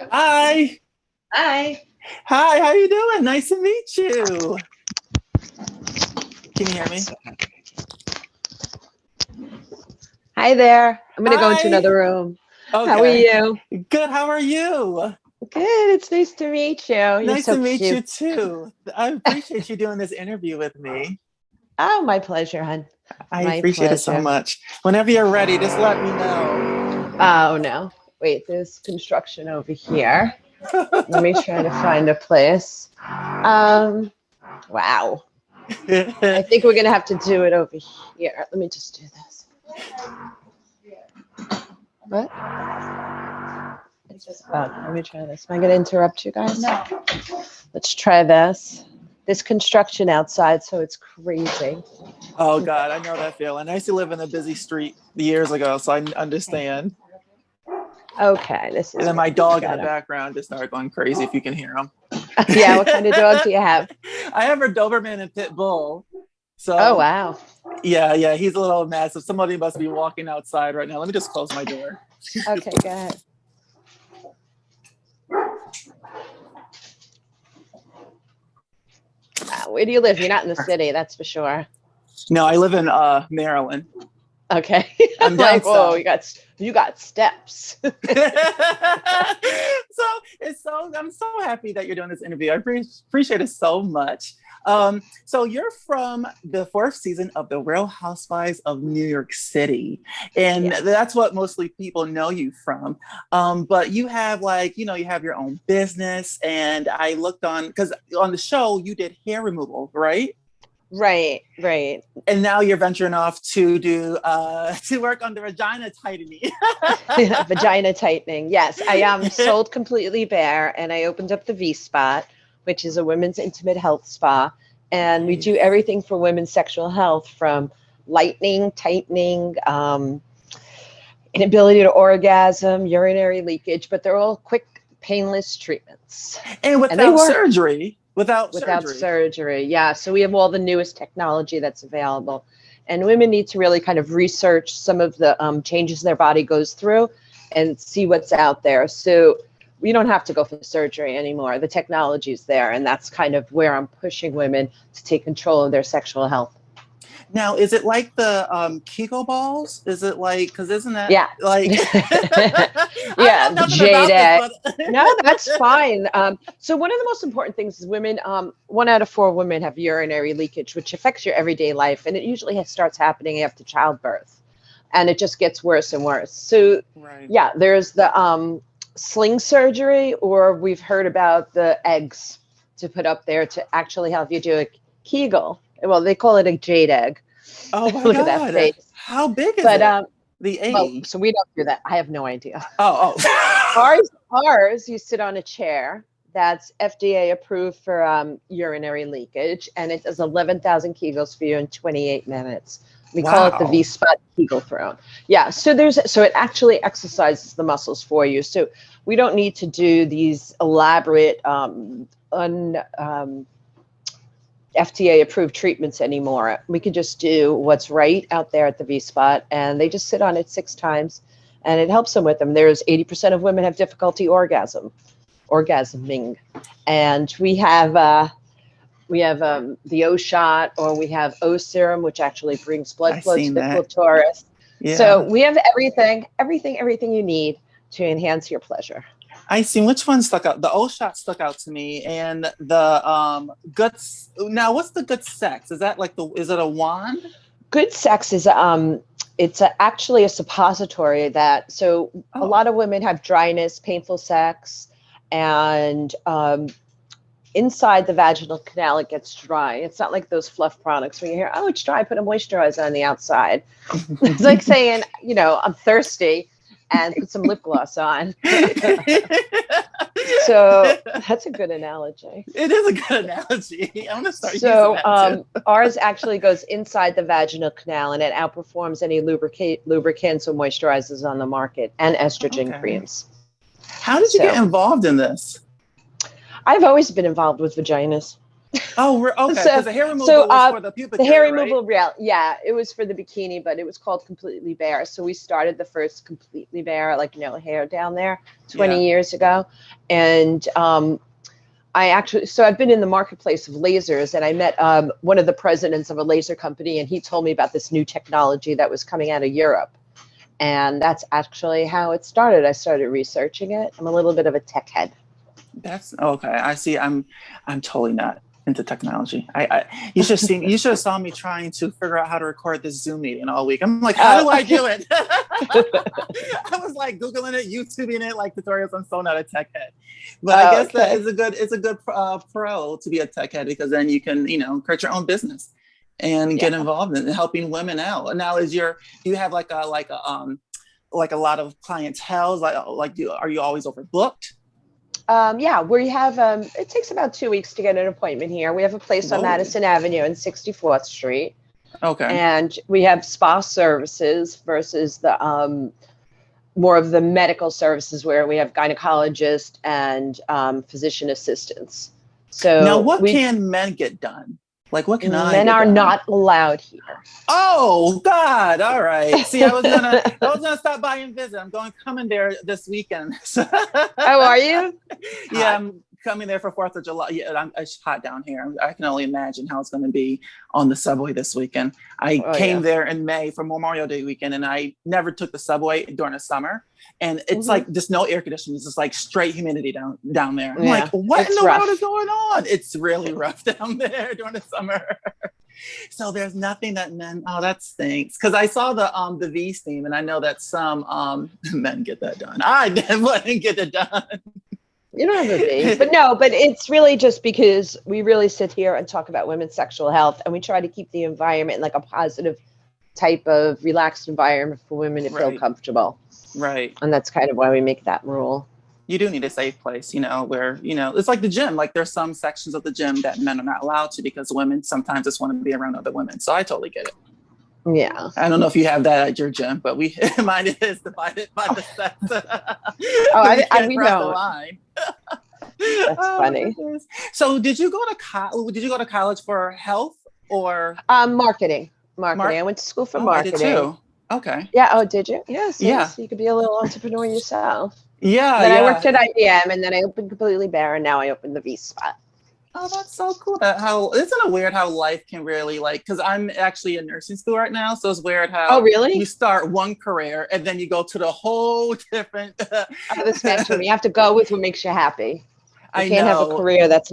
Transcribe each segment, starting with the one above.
Hi. Hi. Hi, how you doing? Nice to meet you. Can you hear me? Hi there. I'm going to go into Hi. another room. How are Okay. you? Good. How are you? Good. It's nice to meet you. You're Nice so to meet you cute. too. I appreciate you doing this interview with me. Oh, my pleasure, hon. I My appreciate it so pleasure. much. Whenever you're ready, just let me know. Oh, no. Wait, there's construction over here. Let me try to find a place. Wow. I think we're going to have to do it over here. Let me just do this. What? Let me try this. Am I going to interrupt you guys? No. Let's try this. There's construction outside, so it's crazy. Oh God, I know that feeling. I used to live in a busy street years ago, so I understand. Okay, this And is then my working dog in the better. background just started going crazy if you can hear him. Yeah, what kind of dog do you have? I have a Doberman and Pit Bull. Oh, So wow. yeah, he's a little massive. Somebody must be walking outside right now. Let me just close my door. Okay, go ahead. Where do you live? You're not in the city, that's for sure. No, I live in Maryland. Okay. I'm I'm down like, whoa, south. you got steps. So I'm so happy that you're doing this interview. I appreciate it so much. So you're from the fourth season of The Real Housewives of New York City, and Yes. that's what mostly people know you from. But you have you have your own business, and I looked on because on the show you did hair removal, right? Right, right. And now you're venturing off to do to work on the vagina tightening. Vagina tightening. Yes, I am sold completely bare and I opened up the V Spot, which is a women's intimate health spa. And we do Nice. everything for women's sexual health from lightening, tightening, inability to orgasm, urinary leakage, but they're all quick, painless treatments. And And they without work surgery. Without without surgery. surgery. Yeah. So we have all the newest technology that's available. And women need to really kind of research some of the changes their body goes through and see what's out there. So we don't have to go for surgery anymore. The technology is there. And that's kind of where I'm pushing women to take control of their sexual health. Now, is it like the Kegel balls? Is it like, because isn't that Yeah. like, I Yeah, know the nothing about this, JDAG. but No, that's fine. So one of the most important things is women, 1 out of 4 women have urinary leakage, which affects your everyday life. And it usually starts happening after childbirth. And it just gets worse and worse. So right. yeah, there's the sling surgery, or we've heard about the eggs to put up there to actually have you do a Kegel. Well, they call it a jade egg. Oh my Look at that God. face. How big is But it? The well, egg. so we don't do that. I have no idea. Oh. Ours, you sit on a chair that's FDA approved for urinary leakage, and it does 11,000 Kegels for you in 28 minutes. We call it the V Wow. spot Kegel throne. Yeah, so it actually exercises the muscles for you. So we don't need to do these elaborate FDA approved treatments anymore. We could just do what's right out there at the V spot, and they just sit on it 6 times, and it helps them with them. There's 80% of women have difficulty orgasming, and we have the O shot, or we have O serum, which actually brings blood I flow to seen the that. clitoris. So Yeah. we have everything you need to enhance your pleasure. I seen which one stuck out. The old shot stuck out to me, and the guts. Now, what's the good sex? Is that like the? Is it a wand? Good sex is it's actually a suppository that so a Oh, lot of women have dryness, painful sex, and inside the vaginal canal it gets dry. It's not like those fluff products where you hear, oh, it's dry, put a moisturizer on the outside. It's like saying, I'm thirsty and put some lip gloss on. So that's a good analogy. it is a good analogy. I'm gonna start using So that too. ours actually goes inside the vaginal canal, and it outperforms any lubricants or moisturizers on the market and estrogen Okay. creams. How did you get So involved in this? I've always been involved with vaginas. Okay. So, Because the hair removal was for the pubic the hair area, right? removal real, yeah, it was for the bikini, but it was called Completely Bare. So we started the first Completely Bare, like no hair down there, Yeah. 20 years ago. And so I've been in the marketplace of lasers, and I met one of the presidents of a laser company, and he told me about this new technology that was coming out of Europe. And that's actually how it started. I started researching it. I'm a little bit of a tech head. That's okay. I see. I'm totally not into technology. You should have saw me trying to figure out how to record this Zoom meeting all week. I'm like, how do I do it? I was like Googling it, YouTubing it, like tutorials. I'm so not a tech head, but I guess that Okay. is a good pro to be a tech head, because then you can, create your own business and get Yeah. involved in helping women out. And now, do you have like a lot of clientele? Are you always overbooked? Yeah, we have, it takes about 2 weeks to get an appointment here. We have a place on Whoa. Madison Avenue and 64th Street. Okay. And we have spa services versus the more of the medical services where we have gynecologists and physician assistants. Now, So what can men get done? Like, what can I men get are done? not allowed here. Oh God! All right. See, I was gonna stop by and visit. I'm coming there this weekend. Oh, are you? Yeah, Hot. I'm coming there for 4th of July. Yeah, it's hot down here. I can only imagine how it's going to be on the subway this weekend. I Oh, came yeah. there in May for Memorial Day weekend, and I never took the subway during the summer. And it's like just no air conditioning. It's just like straight humidity down there. I'm like, Yeah, what in it's the rough. world is going on? It's really rough down there during the summer. So there's nothing that men. Oh, that stinks. Because I saw the V steam, and I know that some men get that done. I didn't get it done. You don't have a V, but no, but it's really just because we really sit here and talk about women's sexual health, and we try to keep the environment like a positive type of relaxed environment for women to feel Right. comfortable. Right. And that's kind of why we make that rule. You do need a safe place, where, it's like the gym. Like there's some sections of the gym that men are not allowed to, because women sometimes just want to be around other women. So I totally get it. Yeah. I don't know if you have that at your gym, but mine is divided by the sex. We cross the don't. line. That's funny. So did you go to college for health or Marketing? I went to school for marketing. I did too. Okay. Yeah. Oh, did you? Yes. Yeah. So you could be a little entrepreneur yourself. Yeah. Then I worked at IBM, and then I opened Completely Bare, and now I opened the V Spot. Oh, that's so cool. Isn't it weird how life can really because I'm actually in nursing school right now. So it's weird how Oh, really? you start one career and then you go to the whole different. The spectrum. You have to go with what makes you happy. You can't have a career that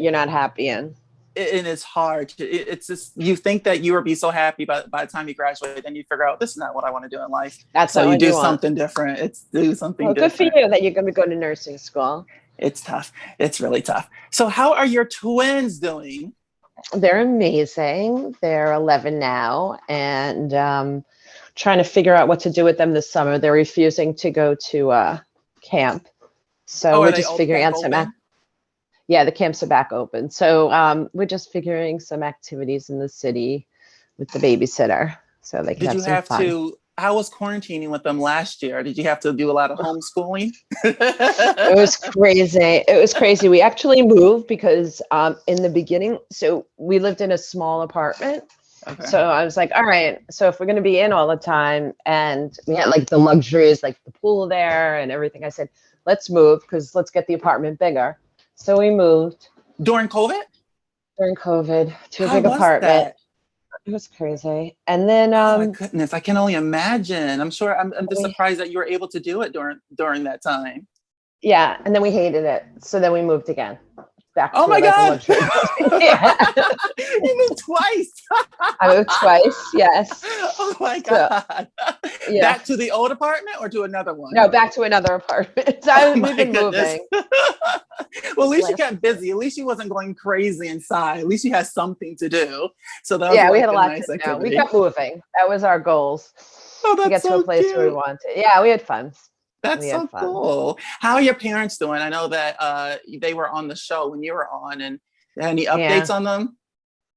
you're not happy in. And it's hard. It's just, you think that you will be so happy, but by the time you graduate, then you figure out this is not what I want to do in life. That's so you do something different. Do something different. Good for you that you're going to go to nursing school. It's tough. It's really tough. So how are your twins doing? They're amazing. They're 11 now, and trying to figure out what to do with them this summer. They're refusing to go to camp. So we're just figuring out some. Yeah, the camps are back open. So we're just figuring some activities in the city with the babysitter, so they can have some fun. How was quarantining with them last year? Did you have to do a lot of homeschooling? It was crazy. We actually moved because in the beginning, so we lived in a small apartment. Okay. So I was like, all right, so if we're going to be in all the time, and we had like the luxuries, like the pool there and everything, I said, let's move, because let's get the apartment bigger. So we moved. During COVID? During COVID to a big apartment. That? It was crazy. And then oh my goodness, I can only imagine. I'm sure I'm just surprised that you were able to do it during that time. Yeah, and then we hated it. So then we moved again. Back oh my God. Yeah. You moved twice. I moved twice, yes. Oh my God. So, yeah. Back to the old apartment or to another one? No, back to another apartment. We've been moving. Well, at least you got busy. At least you wasn't going crazy inside. At least you had something to do. So that was we had a lot to do. We kept moving. That was our goals. Oh, that's to get so to a place cute. where we wanted. Yeah, we had fun. That's so cool. How are your parents doing? I know that they were on the show when you were on, and any updates on them?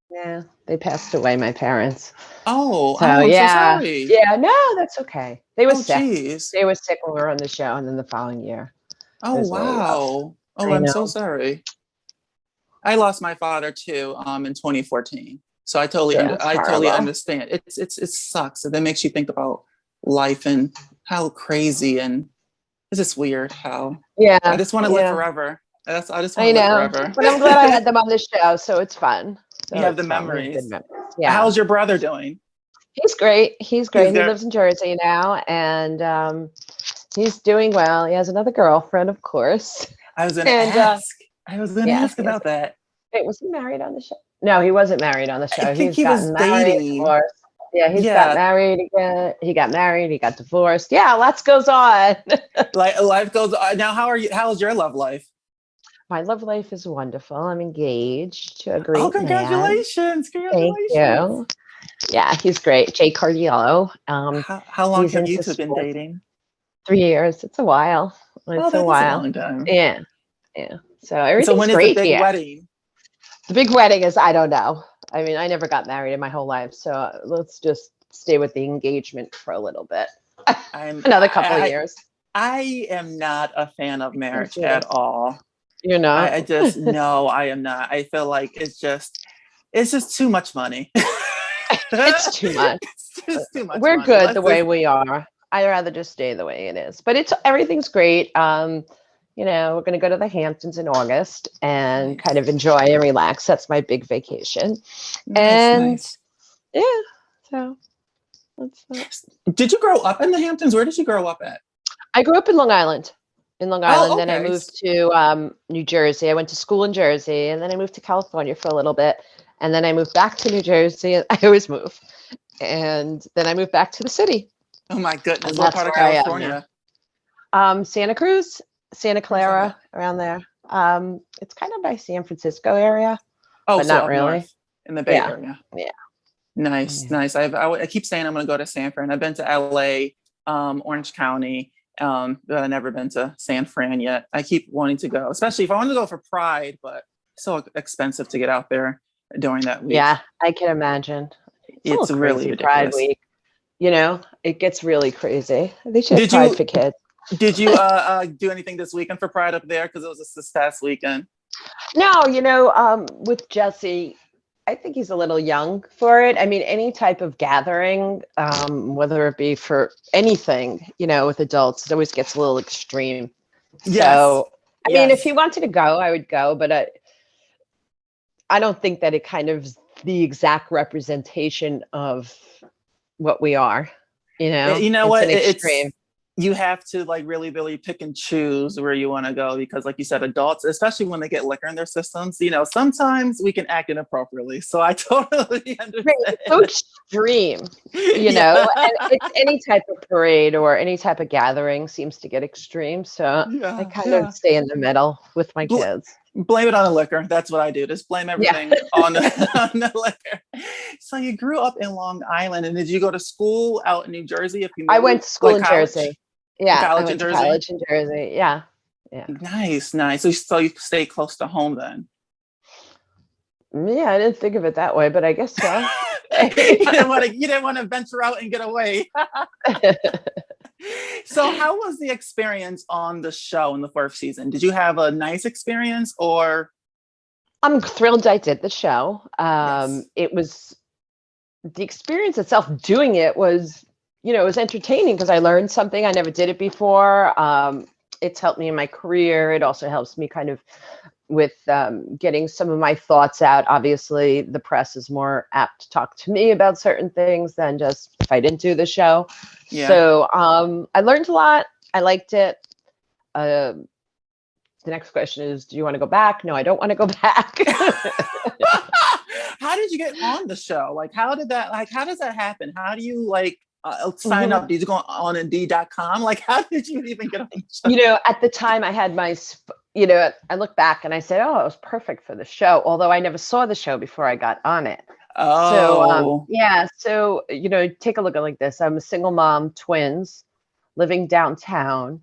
Yeah, they passed away, my parents. Oh, so, I'm so sorry. Yeah, no, that's okay. They were sick. Geez. They were sick when we were on the show, and then the following year. Oh, wow. Oh, I'm so sorry. I lost my father too in 2014. So That's I totally horrible. understand. It sucks. That makes you think about life and how crazy, and it's just weird how I Yeah, just want to live yeah, forever. I just want I to live know. forever. But I'm glad I had them on the show, so it's fun. You So have the it's fun. We have good memories. memories. Yeah. How's your brother doing? He's great. He's He's great. He there. lives in Jersey now, and he's doing well. He has another girlfriend, of course. I was gonna And ask. I was gonna yes, ask yes. about that. Wait, was he married on the show? No, he wasn't married on the I show. think He's he was gotten married, dating. divorced. Yeah, he's got Yeah, married again. He got married. He got divorced. Yeah, lots goes on. like life goes on. Now, how are you? How's your love life? My love life is wonderful. I'm engaged to a Oh, great man. congratulations! Thank Congratulations! you. Yeah, he's great. Jay Cardiello. How long He's have you into two been sports. dating? 3 years. It's a while. Oh, It's a that's a while. long time. Yeah. Yeah. So So everything's when is the great big here. wedding? The big wedding is, I don't know. I mean, I never got married in my whole life. So let's just stay with the engagement for a little bit. I'm Another couple of years. I am not a fan of Thank marriage you. at all. You're I not? just no, I am not. I feel like it's just too much money. It's too much. It's just too much We're money. good the Let's way just we are. I'd rather just stay the way it is. But it's everything's great. We're gonna go to the Hamptons in August and kind nice, of enjoy and relax. That's my big vacation. nice, And nice. yeah, so that's that. Did you grow up in the Hamptons? Where did you grow up at? I grew up in Long Island. In Long Island, Oh, then I okay. moved to New Jersey. I went to school in Jersey, and then I moved to California for a little bit, and then I moved back to New Jersey. I always move, and then I moved back to the city, Oh my goodness. and What that's part of where I am now. California? Santa Cruz, Santa Where's that at? Clara, around there. It's kind of by San Francisco area, Oh, but so not up really. north in the Bay Yeah, Area. yeah, Nice, yeah. nice. I keep saying I'm going to go to San Fran. I've been to LA, Orange County, but I've never been to San Fran yet. I keep wanting to go, especially if I want to go for Pride, but it's so expensive to get out there during that week. Yeah, I can imagine. It's a little It's really crazy Pride ridiculous. Week. It gets really crazy. They should have Did Pride you for kids. did you do anything this weekend for Pride up there? Because it was this past weekend. No, with Jesse, I think he's a little young for it. I mean, any type of gathering, whether it be for anything, with adults, it always gets a little extreme. Yes, So, I mean, if he yes, wanted to go, I would go, but I don't think that it kind of is the exact representation of what we are. You know It's what? an extreme. You have to like really, really pick and choose where you want to go because, like you said, adults, especially when they get liquor in their systems, sometimes we can act inappropriately. So I totally Right, it's so understand. extreme, Yeah, and it's any type of parade or any type of gathering seems to get extreme. So I yeah, kind of yeah. stay in the middle with my Bl- kids. Blame it on the liquor. That's what I do. Just blame Yeah. everything on on the liquor. So you grew up in Long Island, and did you go to school out in New Jersey? If you I went moved, to school like in Jersey. Yeah, I college in went to Jersey. college in Jersey. Yeah. Yeah. Nice, nice. So you stay close to home then. Yeah, I didn't think of it that way, but I guess so. You didn't want to venture out and get away. So how was the experience on the show in the fourth season? Did you have a nice experience or I'm thrilled I did the show. yes? It was the experience itself doing it was, it was entertaining because I learned something. I never did it before. It's helped me in my career. It also helps me kind of with getting some of my thoughts out. Obviously, the press is more apt to talk to me about certain things than just if I didn't do the show. Yeah. So I learned a lot. I liked it. The next question is, do you want to go back? No, I don't want to go back. How did you get on the show? Like how does that happen? How do you sign Mhm. up? Did you go on Indeed.com? Like how did you even get on the show? At the time I had I look back and I said, oh, it was perfect for the show, although I never saw the show before I got on it. So, Oh, yeah. So, take a look at it like this. I'm a single mom, twins, living downtown,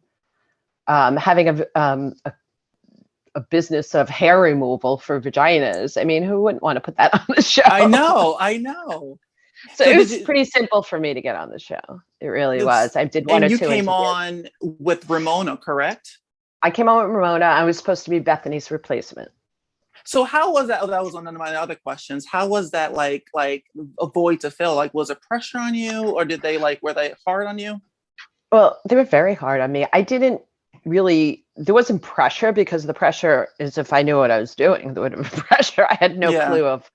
having a business of hair removal for vaginas. I mean, who wouldn't want to put that on the show? I know, I know. So So it did was you pretty simple for me to get on the show. It really it's, was. I did one and or you two came interviews. on with Ramona, correct? I came on with Ramona. I was supposed to be Bethany's replacement. So how was that? Oh, that was one of my other questions. How was that like a void to fill? Like, was it pressure on you, or did they like were they hard on you? Well, they were very hard on me. I didn't really, there wasn't pressure because the pressure is if I knew what I was doing, there would have been pressure. I had no Yeah. clue of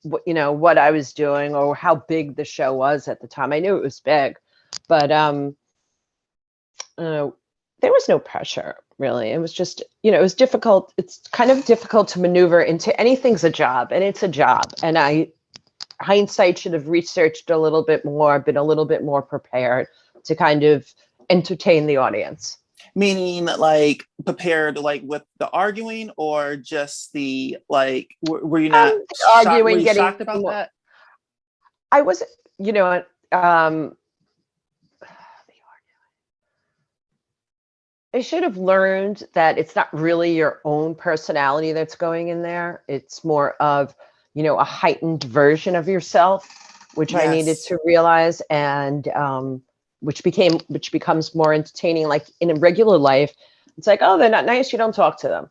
what I was doing or how big the show was at the time. I knew it was big, but uh, there was no pressure really. It was just, it was difficult. It's kind of difficult to maneuver into anything's a job and it's a job. And hindsight should have researched a little bit more, been a little bit more prepared to kind of entertain the audience. Meaning like prepared like with the arguing or just the like were you not shocked? Were Arguing, you getting shocked about more, that? I was, you know, um, I should have learned that it's not really your own personality that's going in there. It's more of, a heightened version of yourself, which I needed Yes. to realize, and which becomes more entertaining. Like in a regular life, it's like, oh, they're not nice, you don't talk to them.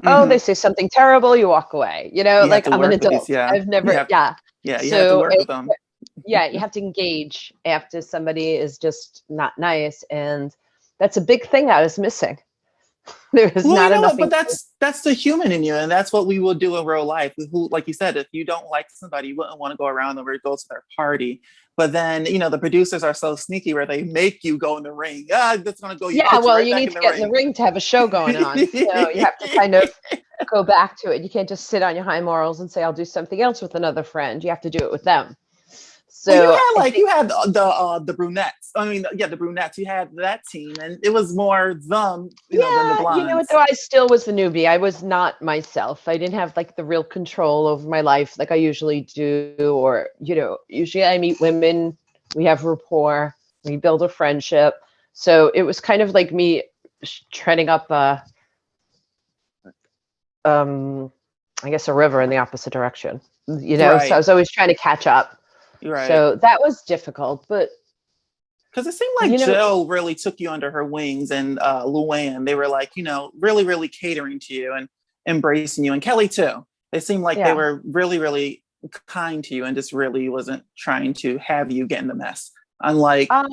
Oh, Hmm. they say something terrible, you walk away. You have Like to I'm an work with these. adult. Yeah. I've never, yeah. You have to So work with them. yeah, you have to engage after somebody is just not nice, and that's a big thing I was missing. There was Well, you not know enough. what? But that's the human in you, and that's what we will do in real life. Who, like you said, if you don't like somebody, you wouldn't want to go around them or go to their party. But then, the producers are so sneaky where they make you go in the ring. Ah, that's gonna go. You Yeah, put you well, right you back need in to the get in the ring. ring to have a show going on. So you have to kind of go back to it. You can't just sit on your high morals and say, I'll do something else with another friend. You have to do it with them. Well, So I think, you had the brunettes. I mean, yeah, the brunettes. You had that team, and it was more them, than the yeah, blondes. though I still was the newbie. I was not myself. I didn't have like the real control over my life like I usually do. Or, usually I meet women, we have rapport, we build a friendship. So it was kind of like me treading up um, I guess a river in the opposite direction. So I Right, was always trying to catch up. right. So that was difficult, but Because it seemed like you know, Jill really took you under her wings, and Luann, they were like, really, really catering to you and embracing you, and Kelly too. They seemed like they yeah. were really, really kind to you, and just really wasn't trying to have you get in the mess. Unlike Uh,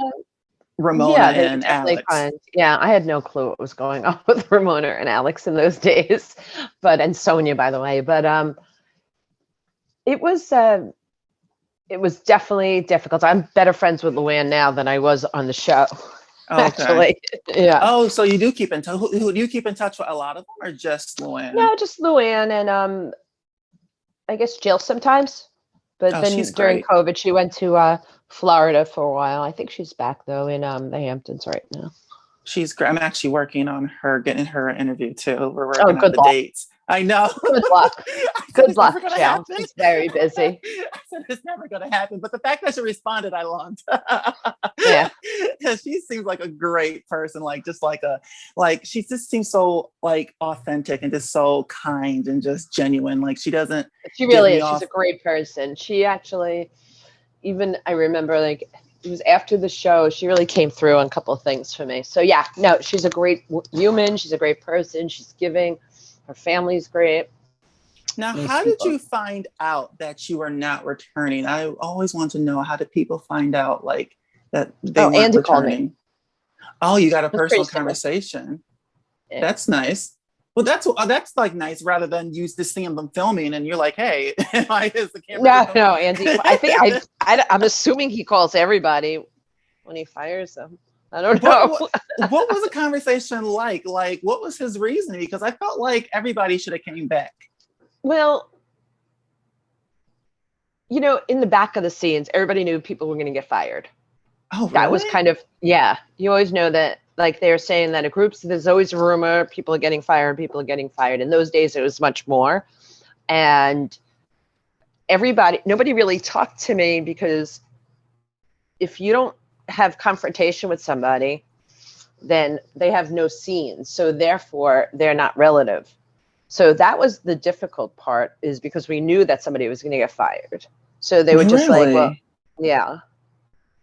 Ramona yeah, they were and definitely Alex. kind. Yeah, I had no clue what was going on with Ramona and Alex in those days, and Sonia, by the way. But it was uh, it was definitely difficult. I'm better friends with Luann now than I was on the show, Okay. actually. Yeah. Oh, so you do keep in touch? Who do you keep in touch with? A lot of them, or just Luann? No, just Luann and I guess Jill sometimes. But Oh, she's then during great. COVID, she went to Florida for a while. I think she's back though in the Hamptons right now. She's great. I'm actually working on her, getting her an interview too. We're Oh, working out good the luck. dates. I know. Good luck. I said Good it's never luck, going to Jill. happen. She's very busy. I said it's never going to happen. But the fact that she responded, I loved. Yeah. She seems like a great person. Like she just seems so like authentic and just so kind and just genuine. Like she doesn't She give really me is. She's off. a great person. She actually, even I remember like it was after the show, she really came through on a couple of things for me. So yeah, no, she's a great human. She's a great person. She's giving. Her family's great. Now, Nice how did people. you find out that you were not returning? I always want to know, how did people find out like that they Oh, weren't Andy called me. returning? Oh, you got a That's pretty personal simple. conversation. Yeah. That's nice. Well, that's like nice rather than you just seeing them filming and you're like, hey, is the camera good? No, Andy. I'm assuming he calls everybody when he fires them. I don't What, know. what was the conversation like? Like, what was his reasoning? Because I felt like everybody should have came back. Well, in the back of the scenes, everybody knew people were going to get fired. Oh, That was really? kind of, yeah. You always know that, like they're saying that there's always a rumor, people are getting fired, people are getting fired. In those days, it was much more. And nobody really talked to me because if you don't have confrontation with somebody, then they have no scenes. So therefore, they're not relative. So that was the difficult part, is because we knew that somebody was going to get fired. So they were just like, well, Really? yeah.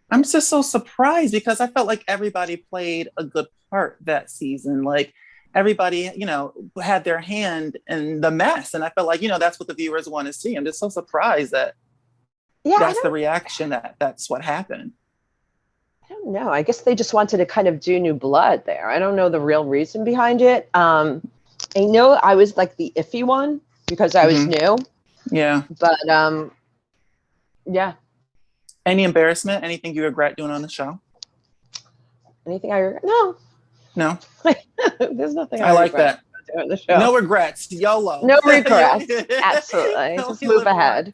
I'm just so surprised because I felt like everybody played a good part that season. Like everybody, had their hand in the mess. And I felt like, that's what the viewers want to see. I'm just so surprised that that's the reaction, that's what happened. I don't know. I guess they just wanted to kind of do new blood there. I don't know the real reason behind it. I know I was like the iffy one because I was new. Yeah. But yeah. Any embarrassment? Anything you regret doing on the show? Anything I regret? No. No. There's nothing I like that. Doing the show. No regrets. YOLO. No regrets. Absolutely. Just move ahead.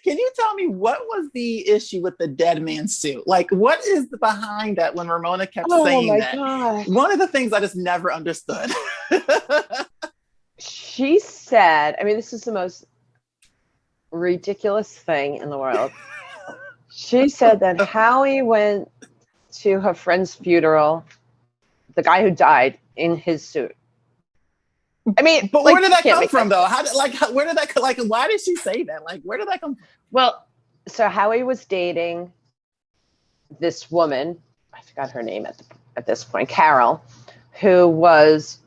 Can you tell me what was the issue with the dead man suit? Like, what is behind that when Ramona kept saying that? God. One of the things I just never understood. She said, I mean, this is the most ridiculous thing in the world. She said that Howie went to her friend's funeral, the guy who died, in his suit. I mean, but where did that come from, though? Where did that, why did she say that? Like, where did that come from? Well, so Howie was dating this woman, I forgot her name at this point, Carol, who was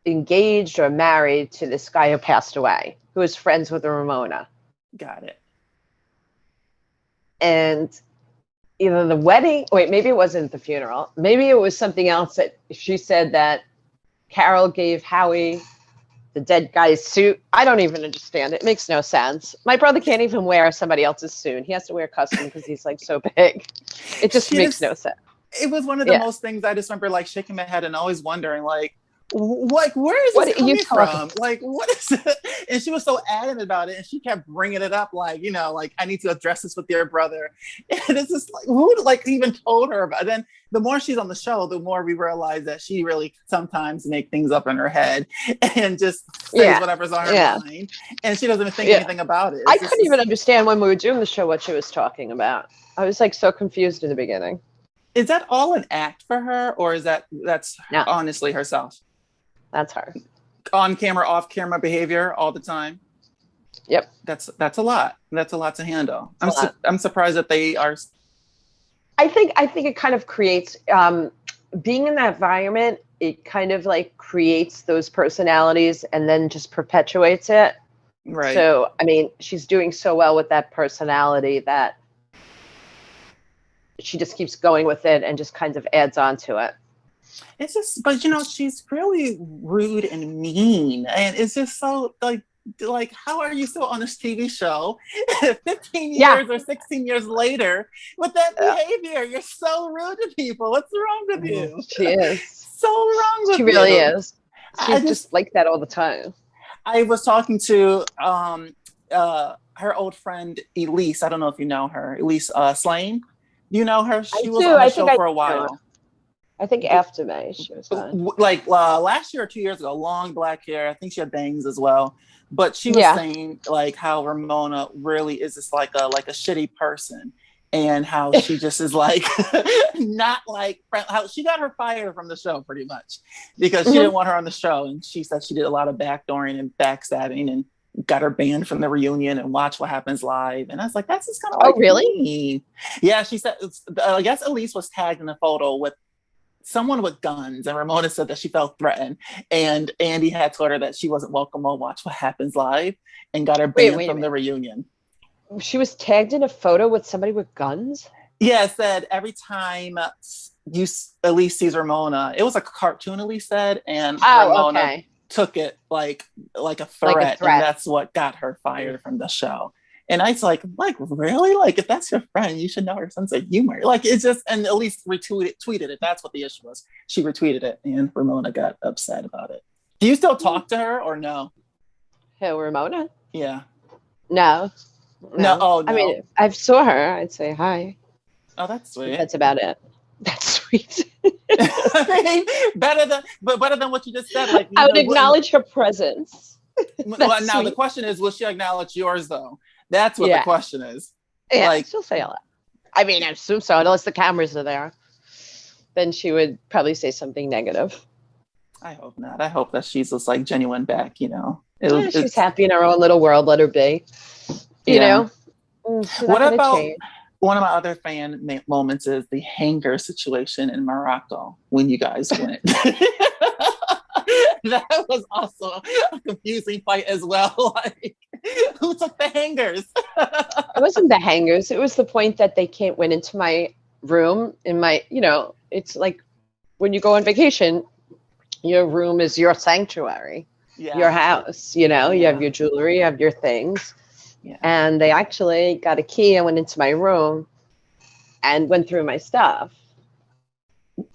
engaged or married to this guy who passed away, who was friends with Ramona. Got it. And either the wedding, maybe it wasn't the funeral. Maybe it was something else that she said that Carol gave Howie the dead guy's suit. I don't even understand. It makes no sense. My brother can't even wear somebody else's suit. He has to wear custom because he's like so big. It just makes no sense. It was one of the most things I just remember like shaking my head and always wondering like where is this coming from? Like, what is it? And she was so adamant about it, and she kept bringing it up, like, like I need to address this with your brother. And it's just like, who even told her about it? Then the more she's on the show, the more we realize that she really sometimes make things up in her head and just says whatever's on her mind, and she doesn't even think anything about it. I couldn't even understand when we were doing the show what she was talking about. I was like so confused in the beginning. Is that all an act for her, or is that's honestly herself? That's her. On camera, off camera behavior all the time. Yep. That's a lot. That's a lot to handle. I'm surprised that they are. I think it kind of creates being in that environment. It kind of like creates those personalities and then just perpetuates it. Right. So, I mean, she's doing so well with that personality that she just keeps going with it and just kind of adds on to it. It's just, but she's really rude and mean, and it's just so like how are you still on this TV show 15 years or 16 years later with that behavior? You're so rude to people. What's wrong with you? She is so wrong with you. She really is. She's just like that all the time. I was talking to her old friend Elise. I don't know if you know her, Elise Slane. You know her? She was on the show for a while. I think after May she was on. Like last year or 2 years ago, long black hair. I think she had bangs as well. But she was saying like how Ramona really is just like a shitty person, and how she just is like not like how she got her fired from the show pretty much because she didn't want her on the show, and she said she did a lot of backdooring and backstabbing and got her banned from the reunion and Watch What Happens Live. And I was like, that's just kind of like really? Me. Yeah, she said I guess Elise was tagged in a photo with someone with guns, and Ramona said that she felt threatened, and Andy had told her that she wasn't welcome on Watch What Happens Live and got her banned from the reunion. She was tagged in a photo with somebody with guns? Yeah, it said every time Elise sees Ramona, it was a cartoon Elise said, and Ramona took it like a threat, and that's what got her fired from the show. And I was like, really? Like, if that's your friend, you should know her sense of humor. Like, it's just, and Elise tweeted it. That's what the issue was. She retweeted it, and Ramona got upset about it. Do you still talk to her or no? Who, Ramona? Yeah. No. No. Oh, no. I mean, if I saw her, I'd say hi. Oh, that's sweet. That's about it. That's sweet. better than what you just said. Like, I would acknowledge her presence. Well, now the question is, will she acknowledge yours though? That's what the question is. Yeah, she'll say a lot. I mean, I assume so, unless the cameras are there. Then she would probably say something negative. I hope not. I hope that she's just like genuine back, she's happy in her own little world. Let her be. You know? What about one of my other moments is the hanger situation in Morocco when you guys went. That was also a confusing fight as well. Like, who took the hangers? It wasn't the hangers. It was the point that went into my room in my, it's like when you go on vacation, your room is your sanctuary, your house, you have your jewelry, you have your things. Yeah. And they actually got a key and went into my room and went through my stuff.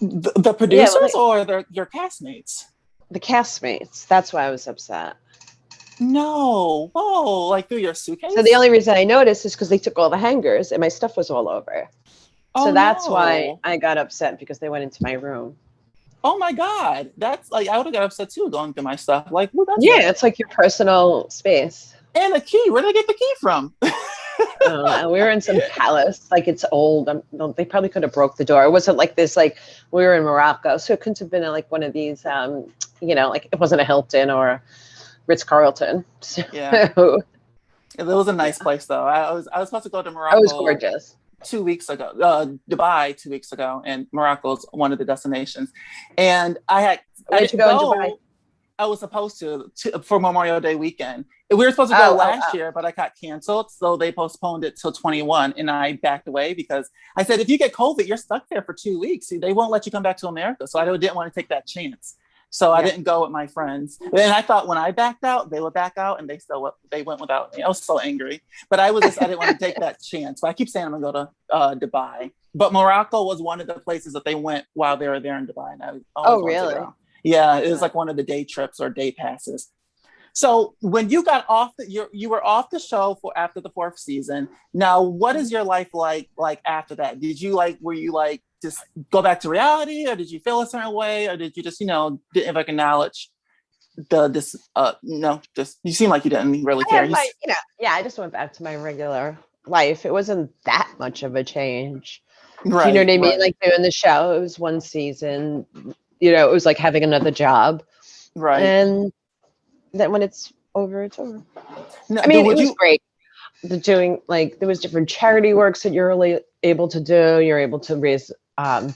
The producers or your castmates? The castmates. That's why I was upset. No. Whoa, like through your suitcase? So the only reason I noticed is because they took all the hangers and my stuff was all over. So that's why I got upset, because they went into my room. Oh my God. That's like, I would have got upset too going through my stuff. Like, who does that? Yeah, it's like your personal space. And the key. Where did they get the key from? We were in some palace, like it's old. They probably could have broke the door. It wasn't like this, like we were in Morocco, so it couldn't have been like one of these, like it wasn't a Hilton or a Ritz-Carlton. So, yeah, it was a nice place though. I was supposed to go to Morocco. It was gorgeous. 2 weeks ago, Dubai 2 weeks ago, and Morocco's one of the destinations. And I did you go in Dubai? I was supposed to for Memorial Day weekend. We were supposed to go last year, but I got canceled. So they postponed it till 21. And I backed away because I said, if you get COVID, you're stuck there for 2 weeks. They won't let you come back to America. So I didn't want to take that chance. So I didn't go with my friends. And I thought when I backed out, they would back out, and they went without me. I was so angry, but I didn't want to take that chance. But I keep saying I'm going to go to Dubai. But Morocco was one of the places that they went while they were there in Dubai. And really? Yeah, it was like one of the day trips or day passes. So when you got off you were off the show after the 4th season. Now, what is your life like after that? Were you just go back to reality, or did you feel a certain way, or did you just, didn't acknowledge you seem like you didn't really care. I just went back to my regular life. It wasn't that much of a change. Right. Do you know what I mean? Right. Like doing the show, it was one season. It was like having another job. Right. And then when it's over, it's over. No, I mean, it was great. Doing there was different charity works that you're really able to do. You're able to raise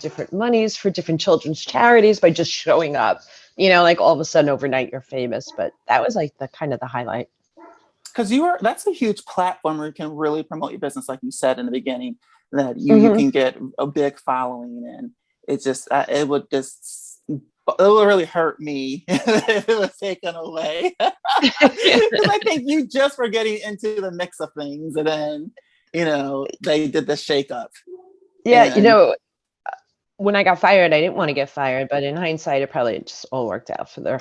different monies for different children's charities by just showing up. All of a sudden overnight you're famous. But that was like the kind of the highlight. Because that's a huge platform where you can really promote your business, like you said in the beginning, that you can get a big following, and it would really hurt me if it was taken away. Because I think you just were getting into the mix of things, and then they did the shakeup. Yeah, when I got fired, I didn't want to get fired, but in hindsight, it probably just all worked out for the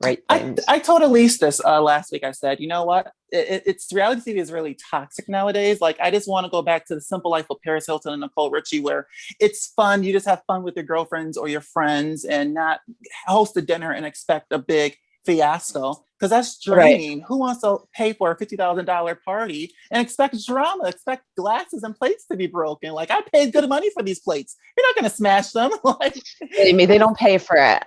right things. I told Elise this last week. I said, you know what? It's reality TV is really toxic nowadays. Like, I just want to go back to the simple life of Paris Hilton and Nicole Richie, where it's fun. You just have fun with your girlfriends or your friends, and not host a dinner and expect a big fiasco, because that's draining. Right. Who wants to pay for a $50,000 party and expect drama, expect glasses and plates to be broken? Like, I paid good money for these plates. You're not going to smash them. They don't pay for it.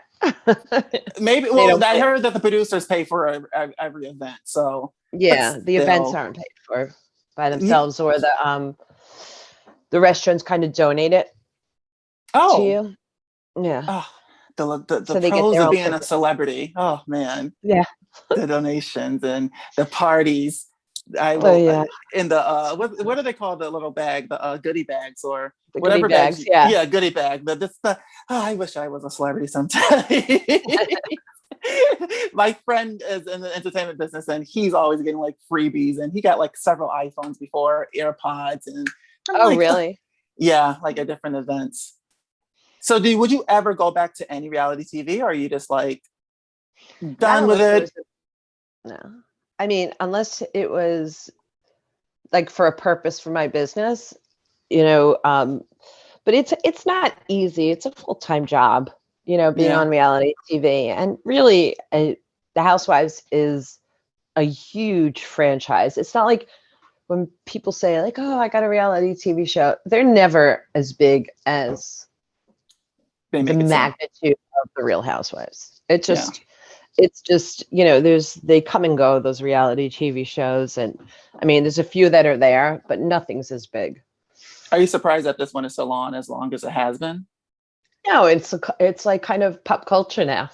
Maybe. Well, I heard that the producers pay for every event. So the events aren't paid for by themselves, or the restaurants kind of donate it to you. Yeah. Oh, the pros of being a celebrity. Oh man. Yeah. The donations and the parties. In the what do they call the little bag? The goodie bags, or the whatever goodie bags. Yeah, goodie bag. I wish I was a celebrity sometime. My friend is in the entertainment business, and he's always getting like freebies, and he got like several iPhones before, AirPods, and really? Yeah, like at different events. So would you ever go back to any reality TV, or are you just like done with it? No. I mean, unless it was like for a purpose for my business, but it's not easy. It's a full-time job, being on reality TV. And really, The Housewives is a huge franchise. It's not like when people say like, oh, I got a reality TV show. They're never as big as the magnitude of The Real Housewives. It just... it's just, they come and go, those reality TV shows. And I mean, there's a few that are there, but nothing's as big. Are you surprised that this one is still on as long as it has been? No, it's like kind of pop culture now.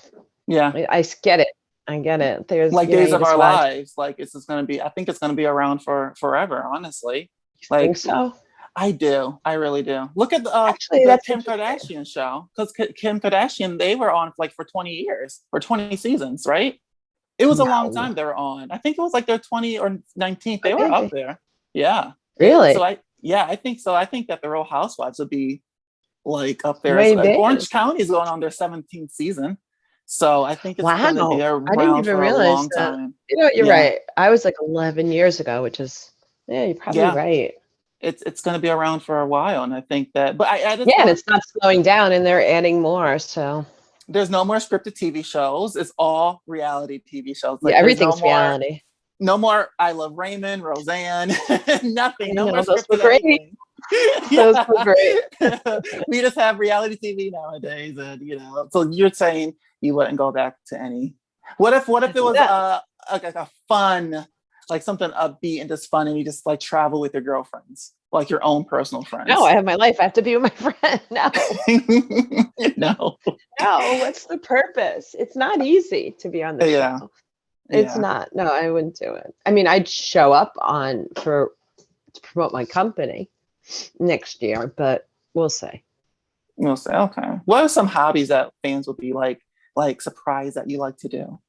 Yeah. I get it. I get it. There's Like you Days of just Our watch. Lives. Like it's just going to be, I think it's going to be around for forever, honestly. I think Like so. I do. I really do. Look at Actually, the that's Kim interesting. Kardashian show. Because Kim Kardashian, they were on like for 20 years or 20 seasons, right? It was a long No, time they were on. I think it was like their 20 or 19th. oh, They were up maybe. there. Yeah. Really? So I think so. I think that the Real Housewives would be like up there. Maybe. Orange County is going on their 17th season. So I think it's going to be Wow. I didn't around even for a realize long that. time. You're Yeah. right. I was like 11 years ago, which is, yeah, you're probably Yeah. right. It's going to be around for a while. And I think that, but I just Yeah, and want, it's not slowing down, and they're adding more. So there's no more scripted TV shows. It's all reality TV shows. yeah, Like there's everything's reality. no more I Love Raymond, Roseanne, I nothing. No more know those were scripted great. anything. Those were great. We just have reality TV nowadays, and So you're saying you wouldn't go back to any? What if it was No, like a fun, like something upbeat and just fun, and you just like travel with your girlfriends, like your own personal no, I friends? have my life. I have to be with my friend. No, No. no. What's the purpose? It's not easy to be on the Yeah. show. It's Yeah. not. No, I wouldn't do it. I mean, I'd show up to promote my company next year, but we'll see. We'll say, okay. What are some hobbies that fans would be like surprised that you like to do?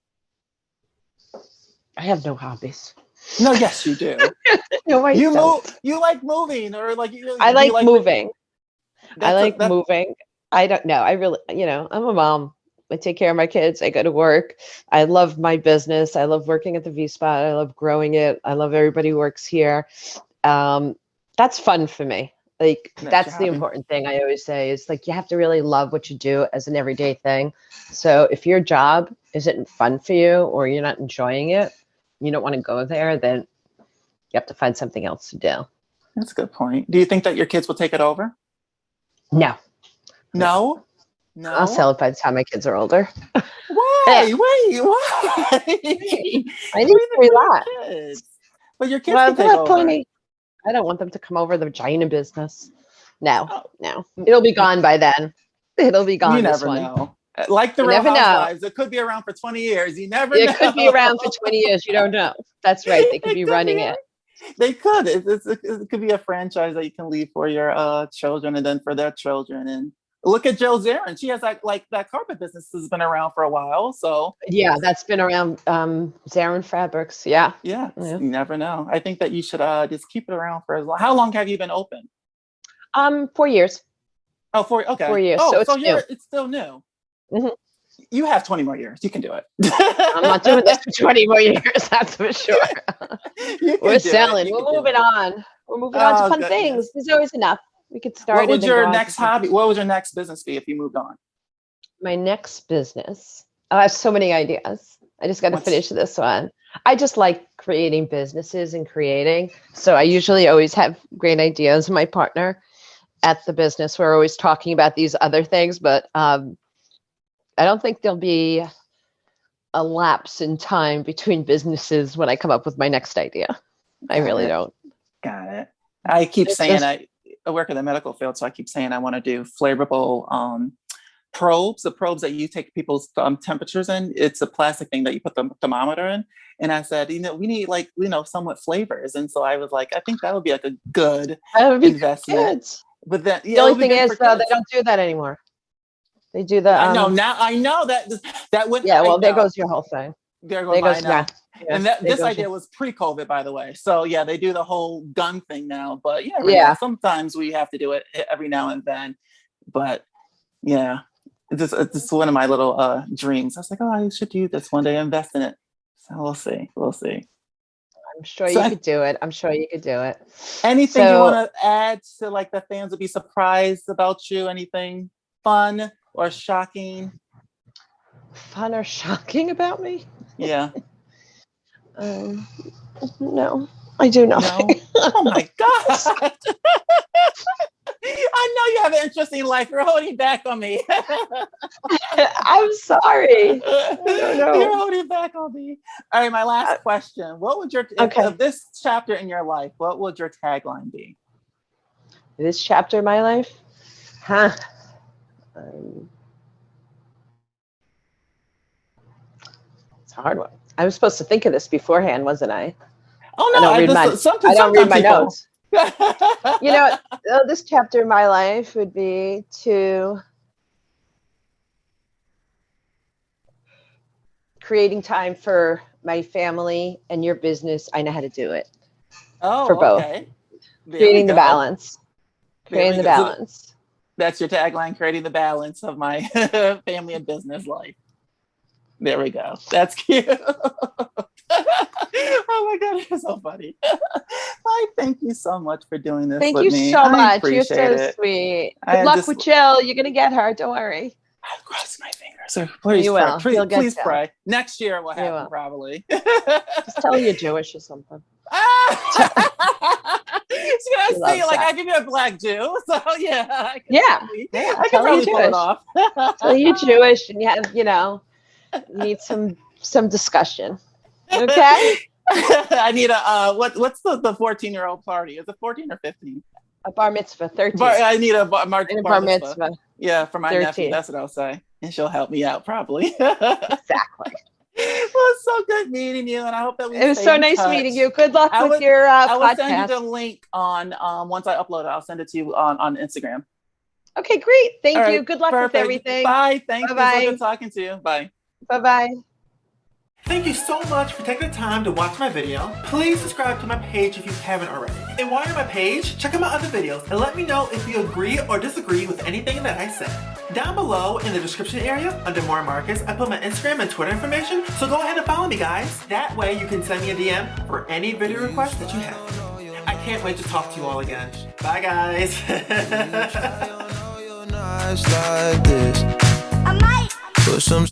I have no hobbies. No, yes, you do. No, I You don't. move. You like moving, or like you. I Do you like like moving. I like that? moving. I don't know. I really, I'm a mom. I take care of my kids. I go to work. I love my business. I love working at the V Spot. I love growing it. I love everybody who works here. That's fun for me. Like That's your that's the hobby. important thing I always say is like you have to really love what you do as an everyday thing. So if your job isn't fun for you or you're not enjoying it, you don't want to go there, then you have to find something else to do. That's a good point. Do you think that your kids will take it over? No. No. I'll sell it by the time my kids are older. Why? Why? I need to relax. Kids. But your kids Well, can take they'll have over. plenty. I don't want them to come over the vagina business. No, Oh. no. It'll be gone by then. It'll be gone. You This never one. know. Like the You Real never know. Housewives, it could be around for 20 years. You never know. It could be around for 20 years. You don't know. That's right. They could be running it. They could. It could be a franchise that you can leave for your children and then for their children. And look at Jill Zarin. She has like that carpet business has been around for a while. So Yeah, that's been around. Zarin Fabrics. Yeah. yeah, Yeah. you never know. I think that you should just keep it around for as long. How long have you been open? 4 years. Oh, okay. 4 years. Oh, So it's new. it's still new. Mhm. You have 20 more years. You can do it. I'm not doing this for 20 more years. That's for sure. You can We're do it. selling. You We're can do moving it. on. We're moving on to Oh, fun goodness. things. There's always enough. We could start. What would and then your go on to next something. hobby? What would your next business be if you moved on? My next business. I have so many ideas. I just got to What's- finish this one. I just like creating businesses and creating. So I usually always have great ideas. My partner at the business, we're always talking about these other things, but I don't think there'll be a lapse in time between businesses when I come up with my next idea. I really Got it. don't. Got it. I keep It's saying just- I work in the medical field, so I keep saying I want to do flavorable probes, the probes that you take people's temperatures in. It's a plastic thing that you put the thermometer in. And I said, we need somewhat flavors. And so I was like, I think that would be like a good That would be investment. good. But then The only thing is, though, they don't do that anymore. They do the. I know now. I know that would. Yeah, well, I there know. goes your whole thing. There goes There my goes now. yeah. And there this goes idea your- was pre-COVID, by the way. So yeah, they do the whole gun thing now. But you never Yeah. know. Sometimes we have to do it every now and then. But yeah, it's just one of my little dreams. I was like, oh, I should do this one day, invest in it. So we'll see. We'll see. I'm sure So you could do it. I'm sure you could do it. Anything you So- want to add to like the fans would be surprised about you? Anything fun or shocking? Fun or shocking about me? Yeah. No, I do No. nothing. Oh my god. I know you haven't interesting life. You're holding back on me. I'm sorry. know. You're holding back on me. All right, my last question. What would your of this chapter in your life, what would your tagline be? This chapter of my life? Huh. It's a hard one. I was supposed to think of this beforehand, wasn't I? Oh no, I don't read my notes. You know, this chapter of my life would be to creating time for my family and your business. I know how to do it. Oh, for both. Okay. Creating the balance. Creating the balance. So that's your tagline, creating the balance of my family and business life. There we go. That's cute. Oh my God, it's so funny. Thank you so much for doing this. Thank with you me. so much. You're appreciate so it. sweet. Good luck with Jill. You're gonna get her. Don't worry. I'll cross my fingers. So please, You will. please pray. Next year will happen probably. Just tell her you're Jewish or something. She's gonna say like I give you a black Jew. So yeah. I can probably pull it off. Tell you're Jewish and you have, you need some discussion. Okay. I need a what's the 14-year-old party? Is it 14 or 15? A bar mitzvah, 13. I need a bar mitzvah. Yeah, for my 13. nephew. That's what I'll say. And she'll help me out probably. Exactly. Well, it's so good meeting you, and I hope that it was so nice meeting you. Good luck with your podcast. I will send you the link on once I upload it. I'll send it to you on Instagram. Okay, great. Thank you. Good luck with everything. Bye. Thank you. So good talking to you. Bye. Bye-bye. Thank you so much for taking the time to watch my video. Please subscribe to my page if you haven't already. And while you're on my page, check out my other videos and let me know if you agree or disagree with anything that I said. Down below in the description area, under More Marcus, I put my Instagram and Twitter information, so go ahead and follow me, guys. That way you can send me a DM for any video requests that you have. I can't wait to talk to you all again. Bye, guys. I might put some